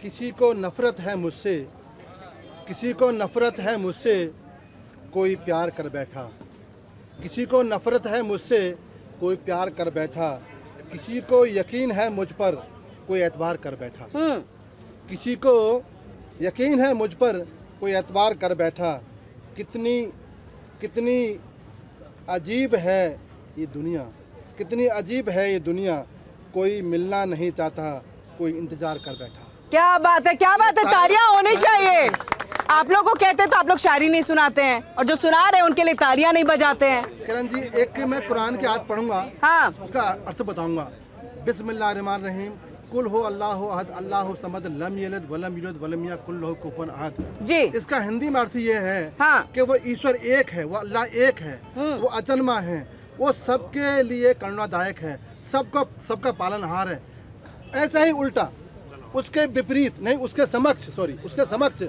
किसी को नफरत है मुझसे, किसी को नफरत है मुझसे, कोई प्यार कर बैठा। किसी को नफरत है मुझसे, कोई प्यार कर बैठा। किसी को यकीन है मुझ पर, कोई एतबार कर बैठा। किसी को यकीन है मुझ पर, कोई एतबार कर बैठा। कितनी कितनी अजीब है ये दुनिया, कितनी अजीब है ये दुनिया। कोई मिलना नहीं चाहता, कोई इंतजार कर बैठा। क्या बात है, क्या बात है, तालियां होनी चाहिए। आप लोग को कहते तो आप लोग शायरी नहीं सुनाते हैं, और जो सुना रहे हैं उनके लिए तालियां नहीं बजाते हैं। किरण जी, एक मैं कुरान की आयत पढ़ूंगा, हाँ, उसका अर्थ बताऊंगा। बिस्मिल्लाहिर्रहमानिर्रहीम, कुल हो अल्लाहु अहद अल्लाहु समद लम यलिद वलम यूलद वलम यकुल लहू कुफुवन अहद। जी, इसका हिंदी में अर्थ ये है हाँ, कि वो ईश्वर एक है, वो अल्लाह एक है, वो अजन्मा है, वो सबके लिए करुणादायक है, सबका पालनहार है। ऐसा ही उल्टा उसके विपरीत नहीं, उसके समक्ष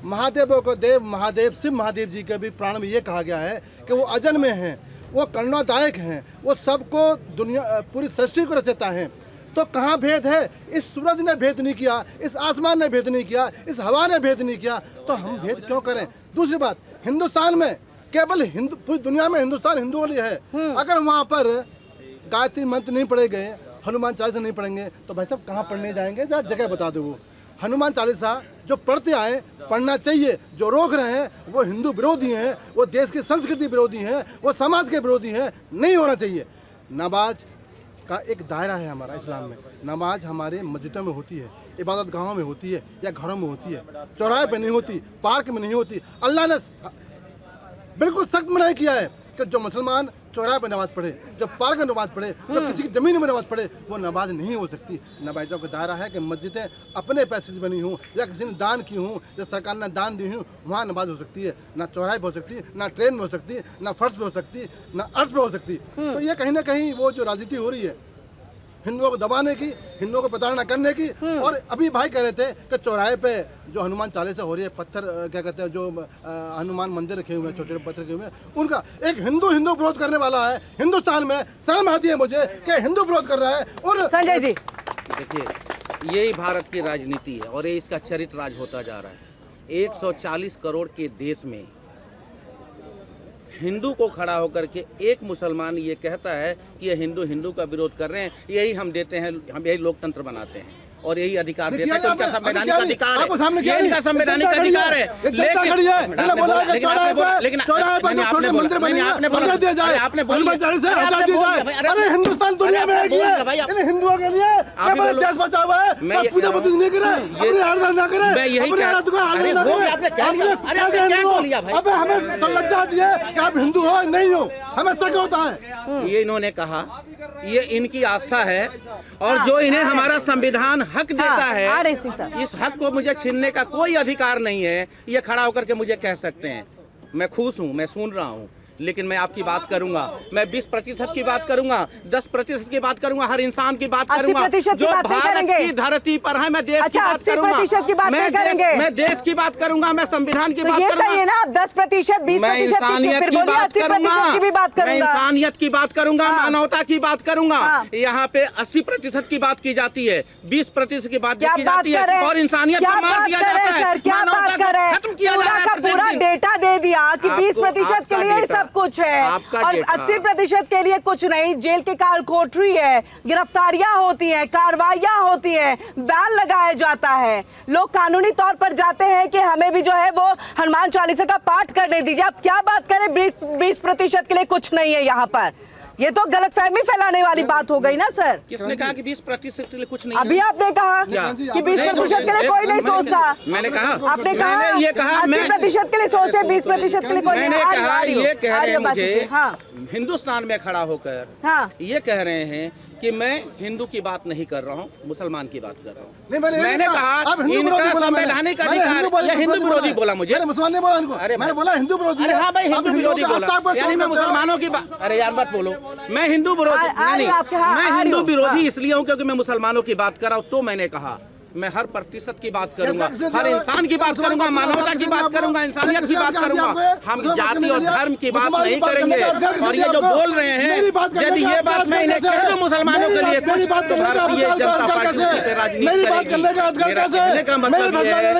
महादेवों को देव महादेव शिव महादेव जी के भी प्राण में ये कहा गया है कि वो अजन्मे हैं, वो करुणादायक हैं, वो सबको दुनिया पूरी सृष्टि को रचता है। तो कहाँ भेद है? इस सूरज ने भेद नहीं किया, इस आसमान ने भेद नहीं किया, इस हवा ने भेद नहीं किया, तो हम भेद क्यों करें? दूसरी बात, हिंदुस्तान में केवल हिंदू, पूरी दुनिया में हिंदुस्तान हिंदुओं लिए है। अगर वहाँ पर गायत्री मंत्र नहीं पढ़े गए, हनुमान चालीसा नहीं पढ़ेंगे, तो भाई साहब कहाँ पढ़ने जाएंगे? जहाँ जगह बता दो। वो हनुमान चालीसा जो पढ़ते आए, पढ़ना चाहिए। जो रोक रहे हैं वो हिंदू विरोधी हैं, वो देश की संस्कृति विरोधी हैं, वो समाज के विरोधी हैं, नहीं होना चाहिए। नमाज का एक दायरा है हमारा इस्लाम में। नमाज हमारे मस्जिदों में होती है, इबादत गाहों में होती है, या घरों में होती है, चौराहे पे नहीं होती, पार्क में नहीं होती। अल्लाह ने बिल्कुल सख्त मना किया है कि जो मुसलमान चौराहे पर नमाज पढ़े, जो पार्क में नमाज पढ़े, जो किसी की ज़मीन में नमाज पढ़े, वो नमाज नहीं हो सकती। नमाज़ों का दायरा है कि मस्जिदें अपने पैसे से बनी हों, या किसी ने दान की हों, या सरकार ने दान दी हों, वहाँ नमाज हो सकती है। ना चौराहे पर हो सकती, ना ट्रेन में हो सकती, ना फर्श पे हो सकती, ना अर्श पे हो सकती। तो ये कहीं ना कहीं वो जो राजनीति हो रही है हिंदुओं को दबाने की, हिंदुओं को प्रताड़ना करने की। और अभी भाई कह रहे थे कि चौराहे पे जो हनुमान चालीसा हो रही है, पत्थर क्या कहते हैं, जो हनुमान मंदिर रखे हुए हैं, छोटे छोटे पत्थर रखे हुए हैं, उनका एक हिंदू विरोध करने वाला है हिंदुस्तान में। शर्म आती है मुझे कि हिंदू विरोध कर रहा है। और संजय जी देखिए, यही भारत की राजनीति है और ये इसका चरित्र राज होता जा रहा है। 140 करोड़ के देश में हिंदू को खड़ा होकर के एक मुसलमान ये कहता है कि ये हिंदू का विरोध कर रहे हैं, यही हम देते हैं, हम यही लोकतंत्र बनाते हैं और यही अधिकार देते हैं। तो उनका संवैधानिक अधिकार है, ये इनका संवैधानिक अधिकार है। लेकिन हिंदुस्तान दुनिया में हिंदुओं के लिए देश बचा हुआ है, पूजा बुद्ध नहीं करे, अपनी आराधना ना करे, मैं यही अब हमें तो लज्जा आती है कि आप हिंदू हो नहीं हो, हमें शक होता है। ये इन्होंने कहा, ये इनकी आस्था है और जो इन्हें हमारा संविधान हक देता है, इस हक को मुझे छीनने का कोई अधिकार नहीं है। ये खड़ा होकर के मुझे कह सकते हैं। मैं खुश हूँ, मैं सुन रहा हूँ, लेकिन मैं आपकी बात करूंगा, मैं 20% की बात करूंगा, 10% की बात करूंगा, हर इंसान की बात करूंगा जो भारत की धरती पर है। मैं देश की बात करूंगा, मैं देश की बात करूंगा, मैं संविधान की बात करूंगा, ना 10%, 20%, मैं इंसानियत की बात करूंगा, मैं इंसानियत की बात करूंगा, मानवता की बात करूंगा। यहाँ पे 80% की बात की जाती है, 20% की बात की जाती है और इंसानियत को मार दिया जाता है, मानवता को खत्म किया जा रहा है। पूरा डेटा दे दिया कि 20% के लिए सब कुछ है और 80% के लिए कुछ नहीं। जेल की कोठरी है, गिरफ्तारियां होती हैं, कार्रवाइयां होती हैं, बैन लगाया जाता है, लोग कानूनी तौर पर जाते हैं कि हमें भी जो है वो हनुमान चालीसा का पाठ करने दीजिए। अब क्या बात करें, 20% के लिए कुछ नहीं है यहाँ पर। ये तो गलतफहमी फैलाने वाली बात हो गई ना सर। किसने कहा कि 20% के लिए कुछ नहीं? अभी आपने कहा कि 20% के लिए कोई नहीं सोचता। मैंने कहा, आपने कहा ये कहा 80% के लिए सोचते, 20% के लिए कोई नहीं। मैंने कहा, ये कह रहे हैं मुझे, हाँ, हिंदुस्तान में खड़ा होकर हाँ, ये कह रहे हैं कि मैं हिंदू की बात नहीं कर रहा हूँ, मुसलमान की बात कर रहा हूँ। मैंने कहा इनका संवैधानिक अधिकार, ये हिंदू विरोधी बोला मुझे, मुसलमान नहीं बोला इनको, अरे मैंने बोला हिंदू विरोधी। अरे हाँ भाई, हिंदू विरोधी बोला, यानी मैं मुसलमानों की बात, अरे यार मत बोलो, मैं हिंदू विरोधी नहीं, मैं हिंदू विरोधी इसलिए हूँ क्योंकि मैं मुसलमानों की बात कर रहा हूँ। तो मैंने कहा मैं हर प्रतिशत की बात करूंगा, हर इंसान की बात करूंगा, मानवता की बात करूंगा, इंसानियत की बात करूंगा। हम जाति और धर्म की बात नहीं करेंगे। और ये जो बोल रहे हैं, यदि ये बात मैं इन्हें कह दूं मुसलमानों के लिए कुछ, तो भारतीय जनता पार्टी उसी पे राजनीति करेगी। मेरा कहने का मतलब ये है।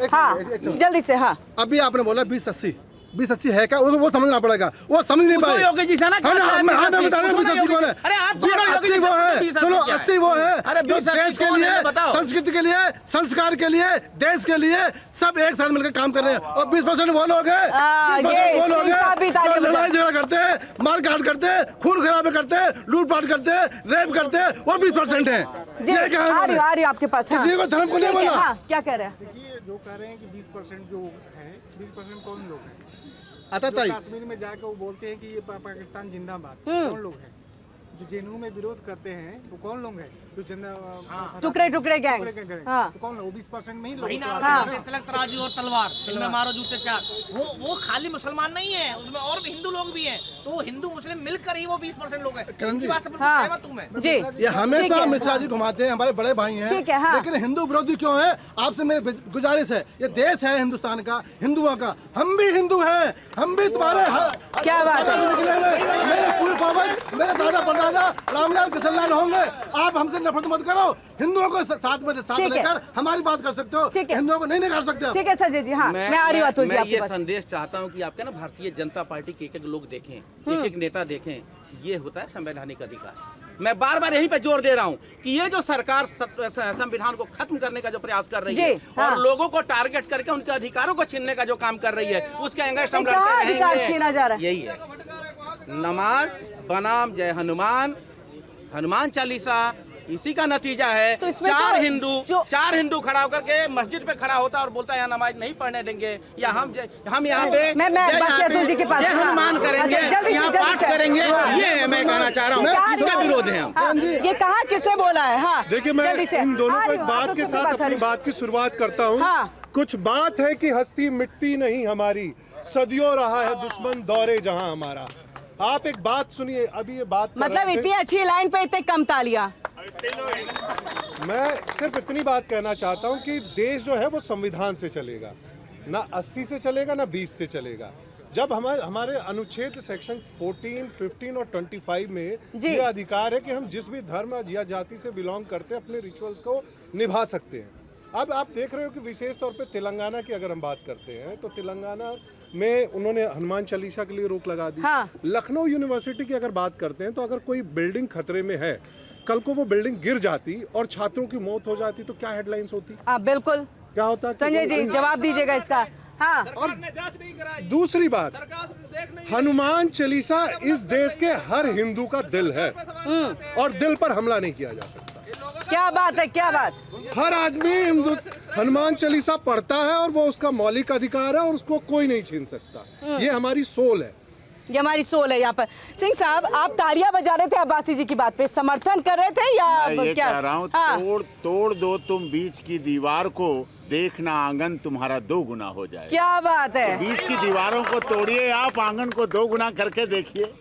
हाँ, जल्दी से। हाँ, अभी आपने बोला 20-80 है क्या? वो समझना पड़ेगा, वो समझ नहीं पाए। योगी जी से ना, मैं बता रहा हूँ 20-80 कौन है? अरे आप 80 वो है, चलो 80 वो है जो देश के लिए, संस्कृति के लिए, संस्कार के लिए, देश के लिए सब एक साथ मिलकर काम कर रहे हैं। और 20% वो लोग हैं, लड़ाई झगड़ा करते हैं, मार काट करते हैं, खून खराबे करते हैं, लूटपाट करते हैं, रेप करते हैं, वो 20% है। ये क्या है आपके पास? किसी को धर्म को नहीं बोला। क्या कह रहे हैं? देखिए, जो कह रहे हैं कि 20% जो है, 20% कौन लोग हैं? अतः कश्मीर में जाकर वो बोलते हैं कि ये पाकिस्तान जिंदाबाद, कौन लोग हैं? जो जेएनयू में विरोध करते हैं वो कौन लोग हैं? जो टुकड़े गैंग, हाँ, तो कौन लोग? 20% में ही लोग। तिलक तराजू और तलवार, इनमें मारो जूते चार। वो खाली मुसलमान नहीं है, उसमें और भी हिंदू लोग भी हैं। तो वो हिंदू मुस्लिम मिलकर ही वो 20% लोग हैं। इनकी बात से बिल्कुल सहमत हूं मैं। जी, ये हमेशा मिश्रा जी घुमाते हैं, हमारे बड़े भाई हैं, लेकिन हिंदू विरोधी क्यों है? आपसे मेरी गुजारिश है, ये देश है हिंदुस्तान का, हिंदुओं का, हम भी हिंदू हैं, हम भी तुम्हारे क्या बात है? मेरे पूरे पावन, मेरे दादा परदादा रामलाल किशनलाल होंगे। आप हमसे नफरत मत करो, हिंदुओं को साथ लेकर हमारी बात कर सकते हो, हिंदुओं को नहीं निकाल सकते हो। ठीक है संजय जी। हाँ, मैं आ रही हूँ अतुल जी आपके पास। ये संदेश चाहता हूँ कि आपके ना भारतीय जनता पार्टी के एक लोग देखें, एक नेता देखें। ये होता है संवैधानिक अधिकार। मैं बार बार यहीं पे जोर दे रहा हूँ कि ये जो सरकार संविधान को खत्म करने का जो प्रयास कर रही है और लोगों को टारगेट करके उनके अधिकारों को छीनने का जो काम कर रही है, उसके अगेंस्ट हम लड़ते रहेंगे। यही है नमाज बनाम जय हनुमान, हनुमान चालीसा, इसी का नतीजा है। तो चार हिंदू खड़ा होकर के मस्जिद पे खड़ा होता है और बोलता है यहाँ नमाज नहीं पढ़ने देंगे, या हम यहाँ पे जय हनुमान करेंगे, यहाँ पाठ करेंगे। ये मैं कहना चाह रहा हूँ, इसका विरोध है हम। ये कहा किसने बोला है? हाँ, देखिए, मैं इन दोनों को एक बात के साथ अपनी बात की शुरुआत करता हूँ। कुछ बात है कि हस्ती मिट्टी नहीं हमारी, सदियों रहा है दुश्मन दौरे जहां हमारा। आप एक बात सुनिए, अभी ये बात मतलब इतनी अच्छी लाइन पे इतने कम तालियां। मैं सिर्फ इतनी बात कहना चाहता हूं कि देश जो है वो संविधान से चलेगा, ना 80 से चलेगा ना 20 से चलेगा। जब हमारे अनुच्छेद सेक्शन 14, 15 और 25 में ये अधिकार है कि हम जिस भी धर्म या जाति से बिलोंग करते हैं अपने रिचुअल्स को निभा सकते हैं। अब आप देख रहे हो कि विशेष तौर पे तेलंगाना की अगर हम बात करते हैं तो तेलंगाना में उन्होंने हनुमान चालीसा के लिए रोक लगा दी। लखनऊ यूनिवर्सिटी की अगर बात करते हैं तो अगर कोई बिल्डिंग खतरे में है, कल को वो बिल्डिंग गिर जाती और छात्रों की मौत हो जाती तो क्या हेडलाइंस होती? बिल्कुल क्या होता? संजय जी जवाब दीजिएगा इसका। हाँ, और दूसरी बात, हनुमान चालीसा इस देश के हर हिंदू का दिल है और दिल पर हमला नहीं किया जा सकता। क्या बात है, क्या बात? हर आदमी हनुमान चालीसा पढ़ता है और वो उसका मौलिक अधिकार है और उसको कोई नहीं छीन सकता। ये हमारी सोल है, ये हमारी सोल है। यहाँ पर सिंह साहब, आप तालियां बजा रहे थे अब्बासी जी की बात पे, समर्थन कर रहे थे या मैं ये क्या? कह रहा हूँ, तोड़ दो तुम बीच की दीवार को, देखना आंगन तुम्हारा 2 गुना हो जाए। क्या बात है? बीच की दीवारों को तोड़िए, आप आंगन को 2 गुना करके देखिए।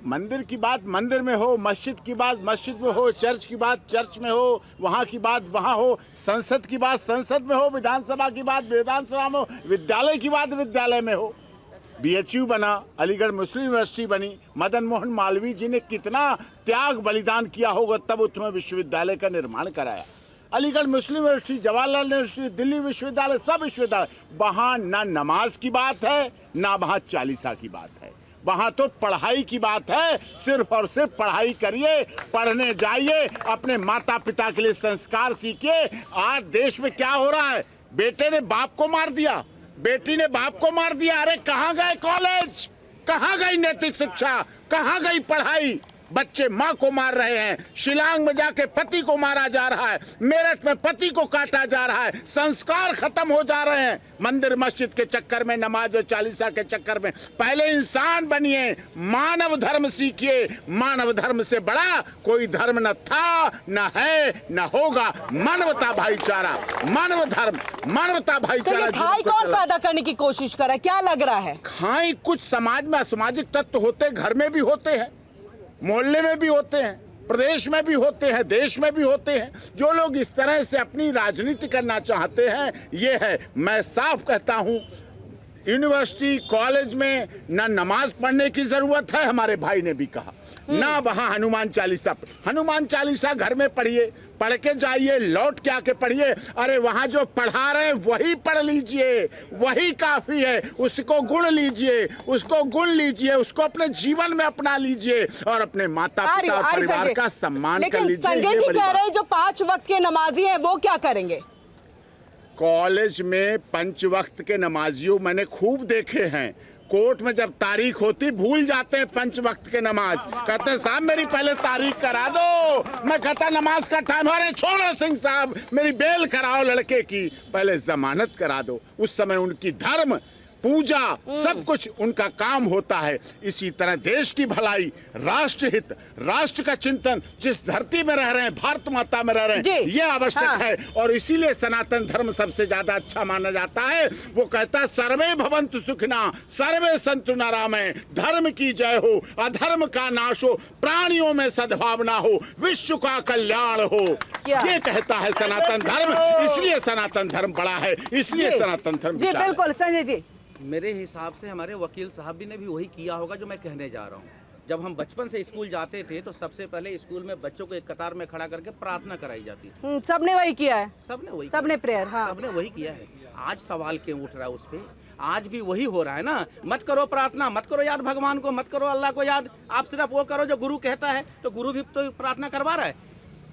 मंदिर की बात मंदिर में हो, मस्जिद की बात मस्जिद में हो, चर्च की बात चर्च में हो, वहाँ की बात वहाँ हो, संसद की बात संसद में हो, विधानसभा की बात विधानसभा में हो, विद्यालय की बात विद्यालय में हो। BHU बना, अलीगढ़ मुस्लिम यूनिवर्सिटी बनी, मदन मोहन मालवीय जी ने कितना त्याग बलिदान किया होगा तब उसमें विश्वविद्यालय का निर्माण कराया। अलीगढ़ मुस्लिम यूनिवर्सिटी, जवाहरलाल यूनिवर्सिटी, दिल्ली विश्वविद्यालय, सब विश्वविद्यालय, वहाँ ना नमाज की बात है ना वहाँ चालीसा की बात है, वहाँ तो पढ़ाई की बात है। सिर्फ और सिर्फ पढ़ाई करिए, पढ़ने जाइए, अपने माता पिता के लिए संस्कार सीखिए। आज देश में क्या हो रहा है, बेटे ने बाप को मार दिया, बेटी ने बाप को मार दिया। अरे कहाँ गए कॉलेज, कहाँ गई नैतिक शिक्षा, कहाँ गई पढ़ाई? बच्चे माँ को मार रहे हैं, शिलांग में जाके पति को मारा जा रहा है, मेरठ में पति को काटा जा रहा है, संस्कार खत्म हो जा रहे हैं मंदिर मस्जिद के चक्कर में, नमाज और चालीसा के चक्कर में। पहले इंसान बनिए, मानव धर्म सीखिए। मानव धर्म से बड़ा कोई धर्म न था, न है, न होगा। मानवता भाईचारा, मानव धर्म, मानवता भाईचारा। तो खाई कौन पैदा करने की कोशिश कर रहा है, क्या लग रहा है? खाई कुछ समाज में असामाजिक तत्व होते, घर में भी होते हैं, मोहल्ले में भी होते हैं। प्रदेश में भी होते हैं, देश में भी होते हैं। जो लोग इस तरह से अपनी राजनीति करना चाहते हैं, ये है। मैं साफ कहता हूँ, यूनिवर्सिटी कॉलेज में ना नमाज पढ़ने की जरूरत है, हमारे भाई ने भी कहा, ना वहाँ हनुमान चालीसा घर में पढ़िए, पढ़ के जाइए, लौट के आके पढ़िए। अरे वहाँ जो पढ़ा रहे हैं वही पढ़ लीजिए, वही काफी है। उसको गुण लीजिए, उसको अपने जीवन में अपना लीजिए और अपने माता पिता और परिवार का सम्मान कर लीजिए। संजय जी कह रहे हैं जो 5 वक्त के नमाजी हैं वो क्या करेंगे? कॉलेज में 5 वक्त के नमाजियों मैंने खूब देखे हैं। कोर्ट में जब तारीख होती भूल जाते हैं 5 वक्त के नमाज, कहते हैं साहब मेरी पहले तारीख करा दो। मैं कहता नमाज का टाइम, अरे छोड़ो सिंह साहब मेरी बेल कराओ लड़के की, पहले जमानत करा दो। उस समय उनकी धर्म पूजा सब कुछ उनका काम होता है। इसी तरह देश की भलाई, राष्ट्र हित, राष्ट्र का चिंतन, जिस धरती में रह रहे हैं, भारत माता में रह रहे हैं, ये आवश्यक है। और इसीलिए सनातन धर्म सबसे ज्यादा अच्छा माना जाता है। वो कहता है सर्वे भवन्तु सुखिना सर्वे सन्तु निरामय, धर्म की जय हो, अधर्म का नाश हो, प्राणियों में सद्भावना हो, विश्व का कल्याण हो, ये कहता है सनातन धर्म। इसलिए सनातन धर्म बड़ा है, इसलिए सनातन धर्म जी बिल्कुल। संजय जी, मेरे हिसाब से हमारे वकील साहब भी ने भी वही किया होगा जो मैं कहने जा रहा हूँ। जब हम बचपन से स्कूल जाते थे तो सबसे पहले स्कूल में बच्चों को एक कतार में खड़ा करके प्रार्थना कराई जाती थी। सबने वही किया है, सबने प्रेयर, हाँ सबने वही किया है। आज सवाल क्यों उठ रहा है उस पे? आज भी वही हो रहा है ना। मत करो प्रार्थना, मत करो याद भगवान को, मत करो अल्लाह को याद, आप सिर्फ वो करो जो गुरु कहता है। तो गुरु भी तो प्रार्थना करवा रहा है,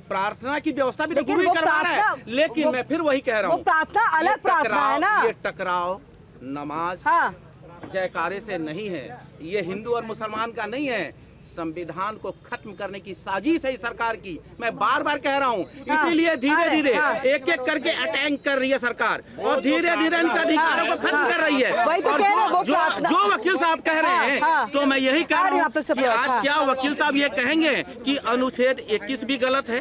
प्रार्थना की व्यवस्था भी तो गुरु ही करवा रहा है। लेकिन मैं फिर वही कह रहा हूँ, प्रार्थना अलग प्रार्थना है ना। ये टकराव नमाज जयकारे से नहीं है, ये हिंदू और मुसलमान का नहीं है, संविधान को खत्म करने की साजिश है सरकार की। मैं बार बार कह रहा हूँ, इसीलिए धीरे धीरे एक एक करके अटैक कर रही है सरकार और धीरे धीरे इनके अधिकारों को खत्म कर रही है। वही तो कह रहे हैं, जो वकील साहब कह रहे हैं, तो मैं यही कह रहा हूँ कि आज क्या वकील साहब ये कहेंगे कि अनुच्छेद 21 भी गलत है,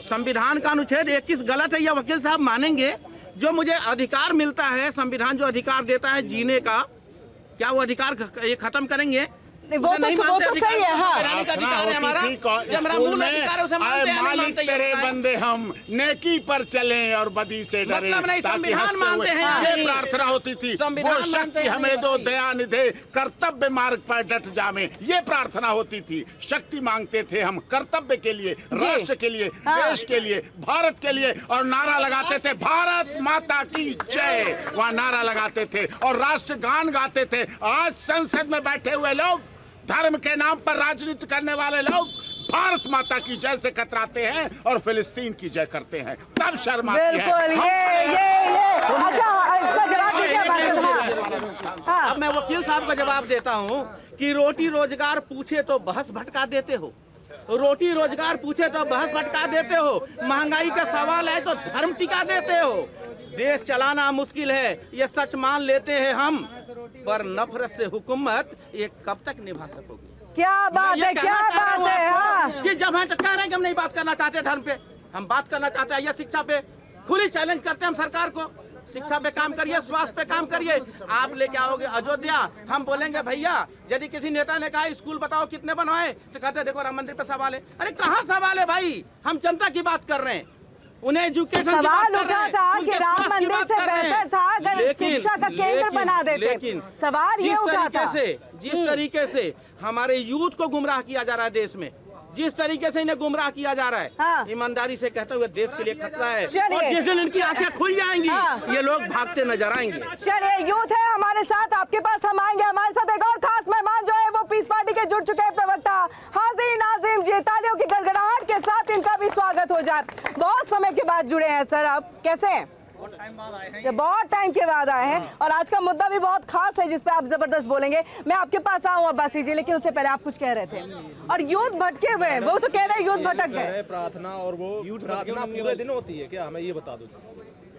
संविधान का अनुच्छेद 21 गलत है, यह वकील साहब मानेंगे? जो मुझे अधिकार मिलता है, संविधान जो अधिकार देता है जीने का, क्या वो अधिकार ये खत्म करेंगे? वो तो सही है। हाँ, मालिक तेरे बंदे हम नेकी पर चलें और बदी से डरे, संविधान मानते हैं। ये प्रार्थना होती थी, वो शक्ति हमें दो दया निधे, कर्तव्य मार्ग पर डट जामे, ये प्रार्थना होती थी। शक्ति मांगते थे हम कर्तव्य के लिए, राष्ट्र के लिए, देश के लिए, भारत के लिए, और नारा लगाते थे भारत माता की जय, वहाँ नारा लगाते थे और राष्ट्र गान गाते थे। आज संसद में बैठे हुए लोग, धर्म के नाम पर राजनीति करने वाले लोग भारत माता की जय से कतराते हैं और फिलिस्तीन की जय करते हैं, तब शर्म आती है। बिल्कुल, ये अच्छा, इसका जवाब दीजिए। अब मैं वकील साहब का जवाब देता हूँ कि रोटी रोजगार पूछे तो बहस भटका देते हो, रोटी रोजगार पूछे तो बहस भटका देते हो, महंगाई का सवाल है तो धर्म टिका देते हो। देश चलाना मुश्किल है, ये सच मान लेते हैं हम, पर नफरत से हुकूमत ये कब तक निभा सकोगे? क्या बात है, क्या बात है। हाँ, कि जब हम कह रहे हैं कि हम नहीं बात करना चाहते धर्म पे, हम बात करना चाहते हैं ये शिक्षा पे, खुली चैलेंज करते हैं हम सरकार को, शिक्षा पे काम करिए, स्वास्थ्य पे काम करिए। आप लेके आओगे अयोध्या, हम बोलेंगे भैया, यदि किसी नेता ने कहा स्कूल बताओ कितने बनवाए, तो कहते देखो राम मंदिर पे सवाल है। अरे कहाँ सवाल है भाई, हम जनता की बात कर रहे हैं, उन्हें एजुकेशन सवाल उठा था कि राम मंदिर से बेहतर था अगर शिक्षा का केंद्र बना देते। लेकिन सवाल ये उठा था, जिस तरीके से हमारे यूथ को गुमराह किया जा रहा है देश में, जिस तरीके से इन्हें गुमराह किया जा रहा है, हाँ। ईमानदारी से कहते हुए देश के लिए खतरा है। चलिए। और जिस दिन इनकी आंखें खुल जाएंगी, हाँ। ये लोग भागते नजर आएंगे। चलिए, यूथ है हमारे साथ, आपके पास हम आएंगे। हमारे साथ एक और खास मेहमान जो है वो पीस पार्टी के जुड़ चुके हैं प्रवक्ता हाजी नाजिम जी। तालियों की गड़गड़ाहट के साथ इनका भी स्वागत हो जाए। बहुत समय के बाद जुड़े हैं सर, आप कैसे हैं? बहुत टाइम के बाद आए हैं और आज का मुद्दा भी बहुत खास है जिस पे आप जबरदस्त बोलेंगे। मैं आपके पास आऊँ अब्बासी जी, लेकिन उससे पहले आप कुछ कह रहे थे और यूथ भटके हुए हैं, वो तो कह रहे हैं यूथ भटक गए। प्रार्थना और वो प्रार्थना पूरे दिन होती है क्या? हमें ये बता दो,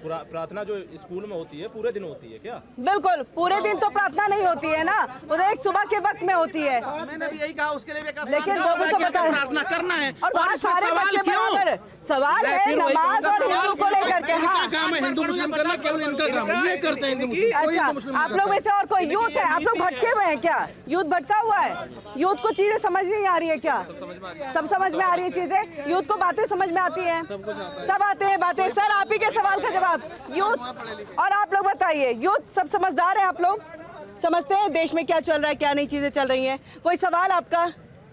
प्रार्थना जो स्कूल में होती है पूरे दिन होती है क्या? बिल्कुल, पूरे दिन तो प्रार्थना नहीं होती है ना, वो एक सुबह के वक्त में होती है। मैंने भी यही कहा, उसके लिए लेकिन वो भी तो बताया प्रार्थना करना है और वहाँ सारे बच्चे बराबर। सवाल है नमाज और हिंदू को लेकर के। हाँ, काम है हिंदू मुस्लिम करना, केवल इनका काम है, ये करते हैं हिंदू मुस्लिम, कोई अच्छा, हिंदू मुस्लिम आप लोग में से और कोई यूथ है? आप लोग भटके हुए हैं क्या? यूथ भटका हुआ है? यूथ को चीजें समझ नहीं आ रही है क्या? सब समझ में आ रही है चीजें? यूथ को बातें समझ में आती हैं? सब आते हैं बातें। सर, आप ही के सवाल का जवाब। यूथ और आप लोग बताइए, यूथ सब समझदार है? आप लोग समझते हैं देश में क्या चल रहा है, क्या नई चीजें चल रही हैं? कोई सवाल आपका?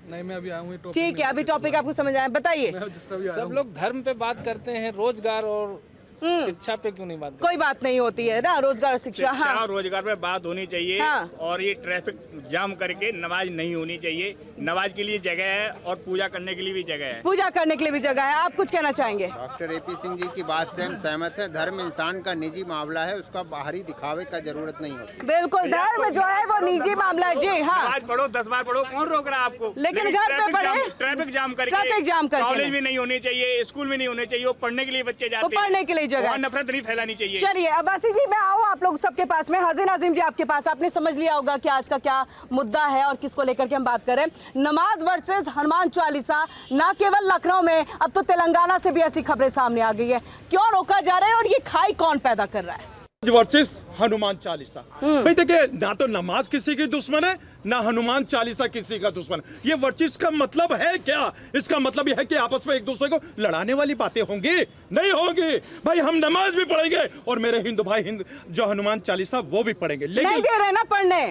नहीं, मैं अभी आया हूँ। ठीक है, अभी टॉपिक आपको समझ आया, बताइए। सब लोग धर्म पे बात करते हैं, रोजगार और शिक्षा पे क्यों नहीं बात करते? कोई बात नहीं होती है ना, रोजगार और शिक्षा। हाँ, और रोजगार पे बात होनी चाहिए। हाँ। और ये ट्रैफिक जाम करके नमाज नहीं होनी चाहिए। नमाज के लिए जगह है और पूजा करने के लिए भी जगह है। पूजा करने के लिए भी जगह है। आप कुछ कहना चाहेंगे? डॉक्टर एपी सिंह जी की बात से हम सहमत हैं। धर्म इंसान का निजी मामला है, उसका बाहरी दिखावे का जरूरत नहीं होती। बिल्कुल, धर्म जो है वो निजी मामला है जी। हाँ, नमाज पढ़ो, 10 बार पढ़ो, कौन रोक रहा है आपको? लेकिन घर पे पढ़े, ट्रैफिक जाम करके, ट्रैफिक जाम करके कॉलेज में नहीं होने चाहिए, स्कूल में नहीं होने चाहिए। वो पढ़ने के लिए बच्चे जाते हैं, पढ़ने के लिए जगह वहाँ है। नफरत नहीं फैलानी चाहिए। चलिए अब्बासी जी, मैं आऊँ आप लोग सबके पास में। हाजिर नाजिम जी, आपके पास, आपने समझ लिया होगा कि आज का क्या मुद्दा है और किसको लेकर के हम बात करें। नमाज वर्सेस हनुमान चालीसा। ना केवल लखनऊ में, अब तो तेलंगाना से भी ऐसी खबरें सामने आ गई है। क्यों रोका जा रहा है और ये खाई कौन पैदा कर रहा है? वर्सेस हनुमान चालीसा। भाई देखिए, ना तो नमाज किसी की दुश्मन है, ना हनुमान चालीसा किसी का दुश्मन है। ये वर्सेस का मतलब है क्या? इसका मतलब यह है कि आपस में एक दूसरे को लड़ाने वाली बातें होंगी? नहीं होंगी भाई। हम नमाज भी पढ़ेंगे और मेरे हिंदू भाई जो हनुमान चालीसा वो भी पढ़ेंगे। लेकिन नहीं दे रहे ना पढ़ने।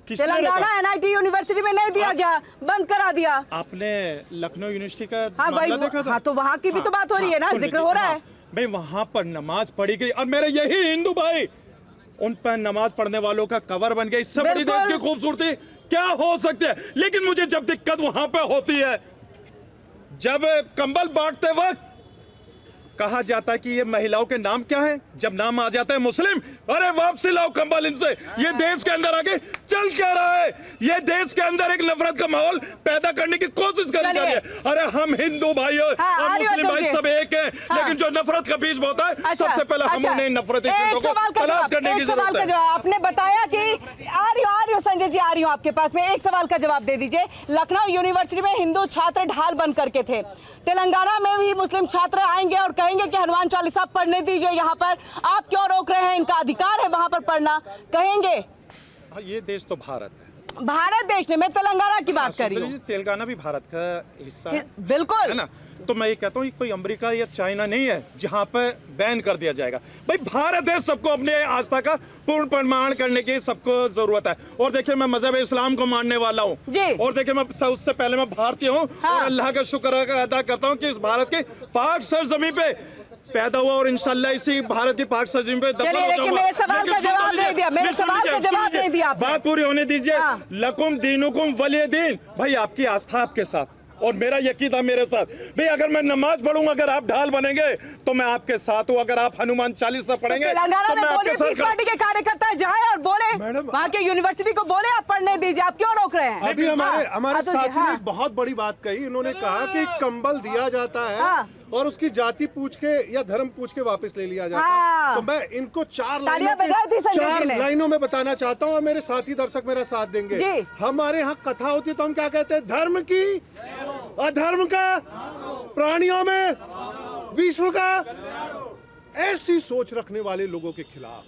तेलंगाना NIT यूनिवर्सिटी में नहीं दिया गया, बंद करा दिया। आपने लखनऊ यूनिवर्सिटी का हाँ मामला देखा था? हाँ, तो वहाँ की भी तो बात हो रही है ना, जिक्र हो रहा है भाई। वहां पर नमाज पढ़ी गई और मेरे यही हिंदू भाई उन पर नमाज पढ़ने वालों का कवर बन गया। इससे बड़ी देश की खूबसूरती क्या हो सकती है? लेकिन मुझे जब दिक्कत वहां पे होती है, जब कंबल बांटते वक्त कहा जाता है कि ये महिलाओं के नाम क्या है, जब नाम आ जाता है मुस्लिम, अरे वापसी लाओ कंबल इनसे। ये देश के अंदर आगे चल क्या रहा है? ये देश के अंदर एक नफरत का माहौल पैदा करने की कोशिश कर रही है। अरे हम हिंदू भाई और मुस्लिम भाई सब एक हैं, लेकिन जो नफरत का बीज बोता है, सबसे पहले हम उन्हें नफरती चीजों को तलाश करने की जरूरत है। आपने बताया कि आ रही हो संजय जी, आ रही हूँ आपके पास में। एक सवाल का जवाब दे दीजिए। लखनऊ यूनिवर्सिटी में हिंदू छात्र ढाल बन करके थे, तेलंगाना में भी मुस्लिम छात्र आएंगे और कहेंगे कि हनुमान चालीसा पढ़ने दीजिए यहाँ पर, आप क्यों रोक रहे हैं? इनका अधिकार है वहां पर पढ़ना, कहेंगे। ये देश तो भारत है, भारत देश ने, मैं तेलंगाना की बात कर रही हूँ। तेलंगाना भी भारत का हिस्सा है, बिल्कुल है ना। तो मैं ये कहता हूँ कोई अमेरिका या चाइना नहीं है जहाँ पे बैन कर दिया जाएगा। भाई भारत देश सबको अपने आस्था का पूर्ण प्रमाण करने की सबको जरूरत है। और देखिए, मैं मजहब इस्लाम को मानने वाला हूँ, और देखिए मैं उससे पहले मैं भारतीय हूँ। हाँ। और अल्लाह का शुक्र अदा करता हूँ कि इस भारत के पाक सरजमीन पे पैदा हुआ और इंशाल्लाह इसी भारत की पाक सरजमीन पे दफन हो जाऊंगा। मेरे सवाल का जवाब नहीं दिया, मेरे सवाल का जवाब नहीं दिया। बात पूरी होने दीजिए। हाँ। लकुम दीनुकुम वलिय दीन। भाई आपकी आस्था आपके साथ और मेरा यकीन मेरे साथ। भाई अगर मैं नमाज पढ़ूंगा, अगर आप ढाल बनेंगे तो मैं आपके साथ हूँ। अगर आप हनुमान चालीसा पढ़ेंगे तो मैं आपके साथ। पीस पार्टी के कार्यकर्ता जाए और बोले, वहाँ के यूनिवर्सिटी को बोले आप पढ़ने दीजिए, आप क्यों रोक रहे हैं? अभी हमारे साथी ने एक बहुत बड़ी बात कही। इन्होंने कहा कि कंबल दिया जाता है और उसकी जाति पूछ के या धर्म पूछ के वापस ले लिया जाता है। तो मैं इनको चार लाइनों में बताना चाहता हूँ और मेरे साथी दर्शक मेरा साथ देंगे। हमारे यहाँ कथा होती है तो हम क्या कहते हैं? धर्म की, अधर्म का, प्राणियों में, विश्व का। ऐसी सोच रखने वाले लोगों के खिलाफ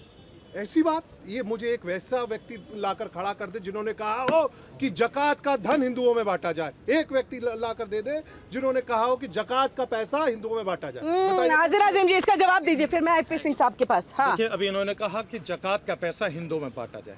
ऐसी बात, ये मुझे एक वैसा व्यक्ति लाकर खड़ा कर दे जिन्होंने कहा हो कि जकात का धन हिंदुओं में बांटा जाए। एक व्यक्ति लाकर दे दे जिन्होंने कहा हो कि जकात का पैसा हिंदुओं में बांटा जाए। हाजिर नाज़िम जी, इसका जवाब दीजिए, फिर मैं IP सिंह साहब के पास। हाँ, देखिए, अभी इन्होंने कहा कि जकात का पैसा हिंदुओं में बांटा जाए।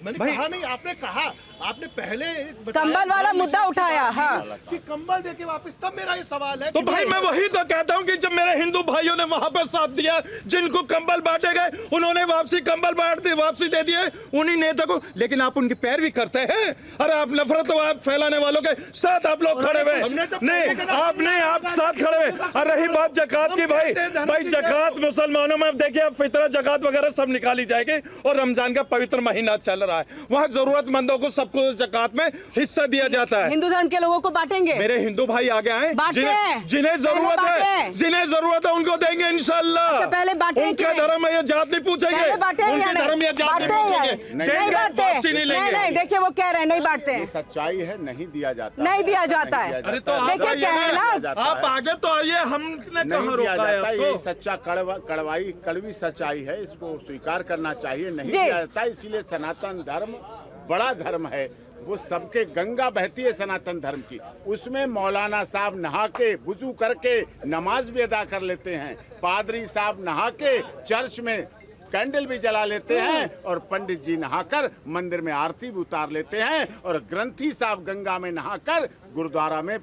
मैंने कहा नहीं, आपने कहा, आपने पहले कंबल वाला मुद्दा उठाया। हाँ, कि कंबल देके वापस, तब मेरा ये सवाल है तो भाई मैं वही तो कहता हूँ कि जब मेरे हिंदू भाइयों ने वहां पर साथ दिया, जिनको कंबल बांटे गए उन्होंने कंबल वापसी दे दिए उन्हीं नेता को। लेकिन आप उनकी पैरवी करते हैं। अरे आप नफरत फैलाने वालों के साथ आप लोग खड़े हुए नहीं, आपने आप साथ खड़े हुए। और रही बात जकात की, भाई जकात मुसलमानों में देखिए फितरा जकात वगैरह सब निकाली जाएगी और रमजान का पवित्र महीना चल रहा है, वहाँ जरूरतमंदों को सबको जकात में हिस्सा दिया जाता है। हिंदू धर्म के लोगों को बांटेंगे। मेरे हिंदू भाई आगे आए, जिन्हें जरूरत है उनको देंगे इंशाल्लाह। पहले बांटे, उनका धर्म है, ये जात नहीं पूछेंगे, उनके धर्म या जात नहीं पूछेंगे। वापसी नहीं लेंगे। नहीं देखिए वो कह रहे हैं नहीं बांटते ये हैं, सच्चाई है, नहीं दिया जाता, नहीं दिया जाता है। अरे तो देखिए आप क्या है ना, आप आगे तो आइए, हमने नहीं कहाँ दिया रोका है जाता, ये आपको? सच्चा कड़वी सच्चाई है, इसको स्वीकार करना चाहिए, नहीं जी। दिया जाता। इसीलिए सनातन धर्म बड़ा धर्म है, वो सबके गंगा बहती है सनातन धर्म की, उसमें मौलाना साहब नहा के वुजू करके नमाज भी अदा कर लेते हैं, पादरी साहब नहा के चर्च में कैंडल भी जला लेते हैं, और पंडित जी नहाकर मंदिर में आरती भी उतार लेते हैं, और ग्रंथी साहब गंगा में नहाकर गुरुद्वारा में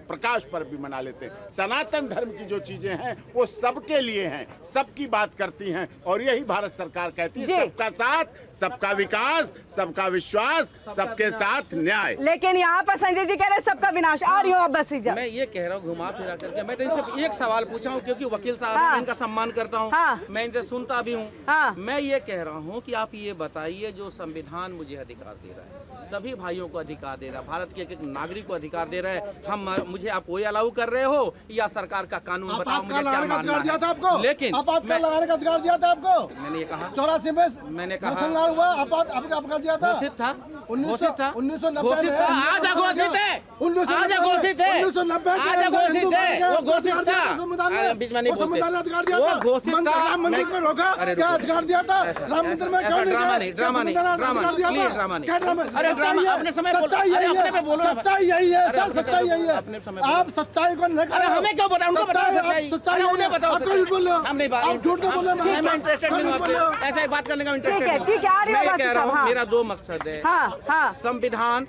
प्रकाश पर्व भी मना लेते हैं। सनातन धर्म की जो चीजें हैं वो सबके लिए हैं, सबकी बात करती हैं, और यही भारत सरकार कहती है, सबका साथ, सबका विकास, सबका विश्वास, सबके साथ न्याय। लेकिन यहाँ पर संजय जी कह रहे हैं सबका विनाश। आ रही हो अब बस मैं ये कह रहा हूँ घुमा फिरा करके, मैं तो इनसे एक सवाल पूछा हूँ क्योंकि वकील साहब हाँ। मैं इनका सम्मान करता हूँ, हाँ। मैं इनसे सुनता भी हूँ। हाँ। मैं ये कह रहा हूँ कि आप ये बताइए, जो संविधान मुझे अधिकार दे रहा है, सभी भाइयों को अधिकार दे रहा है, भारत के एक नागरिक को अधिकार दे रहा है, मुझे आप वही अलाउ कर रहे हो या सरकार का कानून बताओ मुझे क्या मानना है। लेकिन आपातकाल लगाने का अधिकार दिया था आपको, मैंने ये कहा 84 में मैंने कहा नरसंहार हुआ, आपका दिया था, घोषित था, 1990 घोषित था, आज घोषित है, आज घोषित है, 1990 आज घोषित है, वो घोषित था, बीच में नहीं बोलते, संविधान ने अधिकार दिया था, वो घोषित था। राम मंदिर को रोका, क्या अधिकार दिया था? राम मंदिर में क्यों नहीं ड्रामा नहीं, ड्रामा नहीं, ड्रामा नहीं, अरे ड्रामा अपने समय बोलो, अरे अपने पे बोलो, सच्चाई यही है सर, सच्चाई यही है। आप सच्चाई को नहीं, अरे हमें क्यों बताओ, उनको बताओ सच्चाई, सच्चाई उन्हें बताओ, आप कुछ बोलो, हम नहीं बात, आप झूठ क्यों बोल रहे हैं? मैं इंटरेस्टेड नहीं हूँ आपसे, ऐसा ही बात करने का इंटरेस्टेड नहीं हूँ। ठीक है, आ रही है मैं ये बात कह रहा हूँ, हाँ। मेरा दो मकसद है। हाँ। संविधान,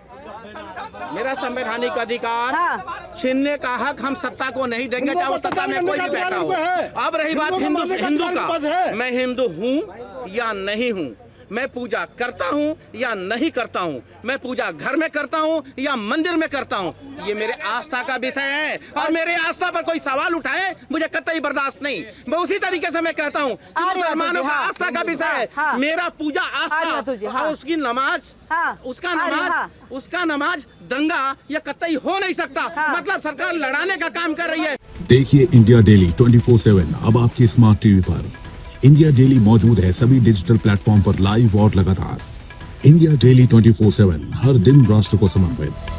मेरा संवैधानिक अधिकार छीनने का हक हम सत्ता को नहीं देंगे, चाहे वो सत्ता में कोई भी बैठा हो। अब रही बात हिंदू का, मैं हिंदू हूँ या नहीं हूँ, मैं पूजा करता हूँ या नहीं करता हूँ, मैं पूजा घर में करता हूँ या मंदिर में करता हूँ, ये मेरे आस्था का विषय है, और मेरे आस्था पर कोई सवाल उठाए मुझे कतई बर्दाश्त नहीं। मैं उसी तरीके से मैं कहता हूँ मुसलमानों का आस्था का विषय है, मेरा पूजा आस्था और उसकी नमाज, उसका नमाज दंगा या कतई हो नहीं सकता। मतलब सरकार लड़ाने का काम कर रही है। देखिए इंडिया डेली 24/7 अब आपकी स्मार्ट टीवी पर। इंडिया डेली मौजूद है सभी डिजिटल प्लेटफॉर्म पर लाइव और लगातार। इंडिया डेली 24/7 हर दिन राष्ट्र को समर्पित।